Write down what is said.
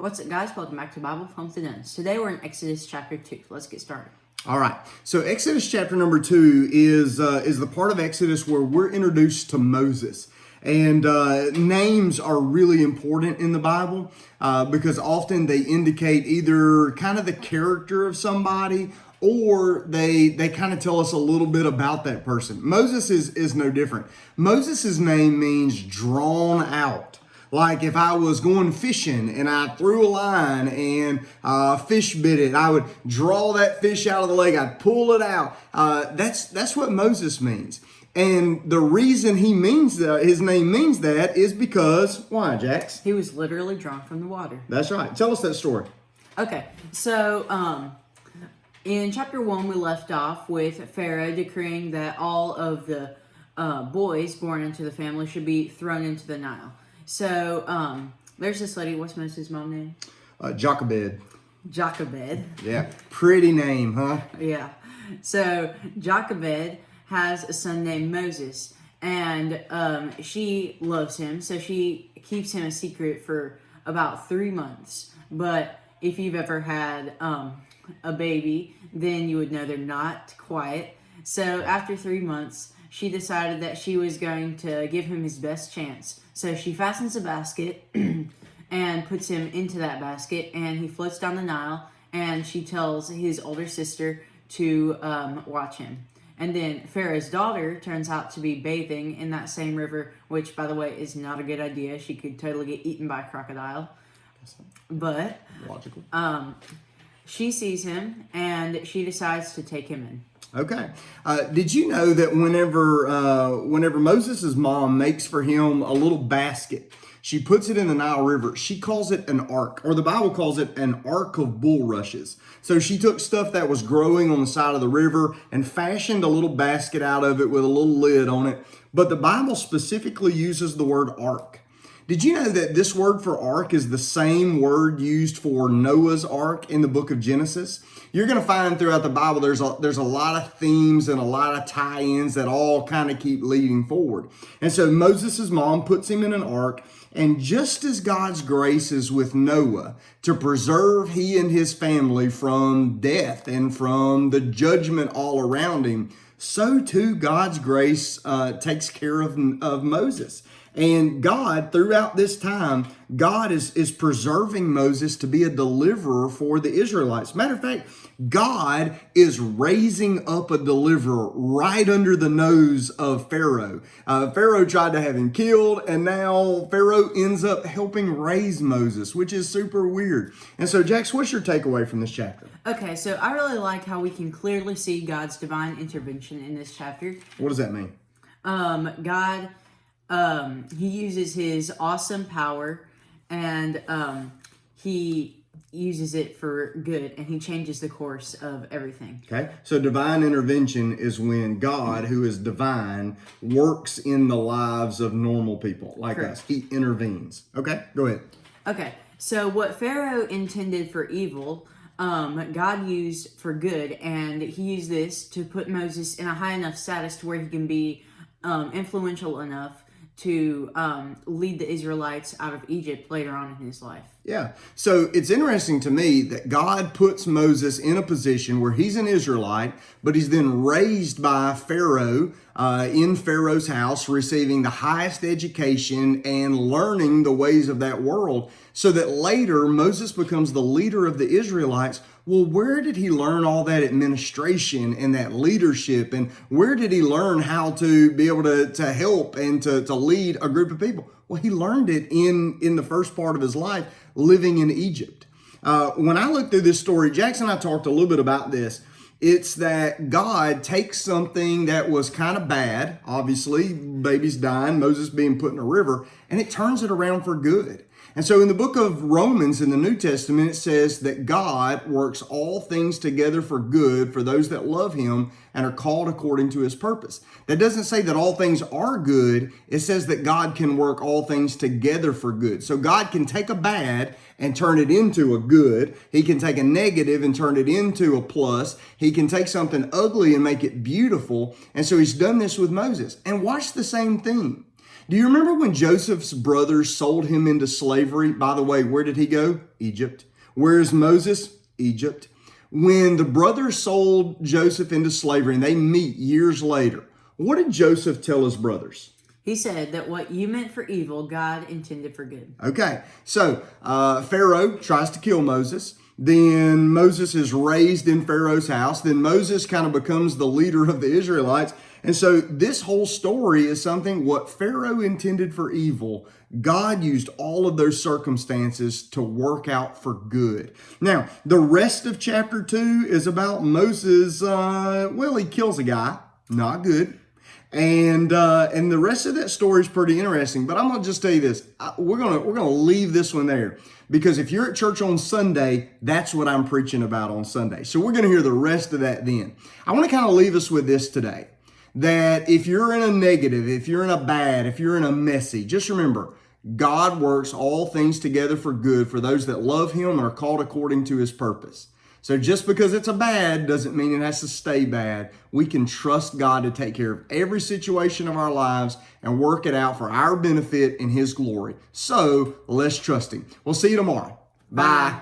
What's up, guys? Welcome back to Bible from the Duns. Today we're in Exodus chapter 2. Let's get started. All right. So Exodus chapter number 2 is the part of Exodus where we're introduced to Moses. And names are really important in the Bible because often they indicate either kind of the character of somebody or they kind of tell us a little bit about that person. Moses is no different. Moses' name means drawn out. Like if I was going fishing and I threw a line and fish bit it, I would draw that fish out of the lake. I'd pull it out. That's what Moses means. And the reason he means that, his name means that, is because, why, Jax? He was literally drawn from the water. That's right. Tell us that story. Okay, so in chapter 1 we left off with Pharaoh decreeing that all of the boys born into the family should be thrown into the Nile. So, there's this lady, what's Moses' mom's name? Jochebed. Jochebed. Yeah, pretty name, huh? Yeah. So, Jochebed has a son named Moses, and she loves him, so she keeps him a secret for about 3 months. But if you've ever had a baby, then you would know they're not quiet. So, after 3 months, she decided that she was going to give him his best chance. So she fastens a basket and puts him into that basket, and he floats down the Nile, and she tells his older sister to watch him. And then Pharaoh's daughter turns out to be bathing in that same river, which, by the way, is not a good idea. She could totally get eaten by a crocodile. But logical. She sees him, and she decides to take him in. Okay. Did you know that whenever Moses' mom makes for him a little basket, she puts it in the Nile River, she calls it an ark, or the Bible calls it an ark of bulrushes. So she took stuff that was growing on the side of the river and fashioned a little basket out of it with a little lid on it. But the Bible specifically uses the word ark. Did you know that this word for ark is the same word used for Noah's ark in the book of Genesis? You're going to find throughout the Bible there's a lot of themes and a lot of tie-ins that all kind of keep leading forward. And so Moses' mom puts him in an ark, and just as God's grace is with Noah to preserve he and his family from death and from the judgment all around him, so too God's grace takes care of Moses. And God, throughout this time, God is preserving Moses to be a deliverer for the Israelites. Matter of fact, God is raising up a deliverer right under the nose of Pharaoh. Pharaoh tried to have him killed, and now Pharaoh ends up helping raise Moses, which is super weird. And so, Jax, what's your takeaway from this chapter? Okay, so I really like how we can clearly see God's divine intervention in this chapter. What does that mean? God... he uses his awesome power, and he uses it for good, and he changes the course of everything. Okay, so divine intervention is when God, who is divine, works in the lives of normal people like us. He intervenes. Okay, go ahead. Okay, so what Pharaoh intended for evil, God used for good, and he used this to put Moses in a high enough status to where he can be influential enough to lead the Israelites out of Egypt later on in his life. Yeah. So it's interesting to me that God puts Moses in a position where he's an Israelite, but he's then raised by Pharaoh in Pharaoh's house, receiving the highest education and learning the ways of that world, so that later Moses becomes the leader of the Israelites. Well, where did he learn all that administration and that leadership? And where did he learn how to be able to help and to lead a group of people? Well, he learned it in the first part of his life living in Egypt. When I look through this story, Jackson and I talked a little bit about this. It's that God takes something that was kind of bad, obviously, babies dying, Moses being put in a river, and it turns it around for good. And so in the book of Romans in the New Testament, it says that God works all things together for good for those that love him and are called according to his purpose. That doesn't say that all things are good. It says that God can work all things together for good. So God can take a bad and turn it into a good. He can take a negative and turn it into a plus. He can take something ugly and make it beautiful. And so he's done this with Moses. And watch the same thing. Do you remember when Joseph's brothers sold him into slavery? By the way, where did he go? Egypt. Where is Moses? Egypt. When the brothers sold Joseph into slavery and they meet years later, what did Joseph tell his brothers? He said that what you meant for evil, God intended for good. Okay, so Pharaoh tries to kill Moses. Then Moses is raised in Pharaoh's house. Then Moses kind of becomes the leader of the Israelites. And so this whole story is something what Pharaoh intended for evil, God used all of those circumstances to work out for good. Now, the rest of chapter 2 is about Moses. He kills a guy. Not good. And the rest of that story is pretty interesting. But I'm gonna just tell you this: we're gonna leave this one there, because if you're at church on Sunday, that's what I'm preaching about on Sunday. So we're gonna hear the rest of that then. I want to kind of leave us with this today: that if you're in a negative, if you're in a bad, if you're in a messy, just remember, God works all things together for good for those that love Him and are called according to His purpose. So just because it's a bad doesn't mean it has to stay bad. We can trust God to take care of every situation of our lives and work it out for our benefit and His glory. So let's trust Him. We'll see you tomorrow. Bye.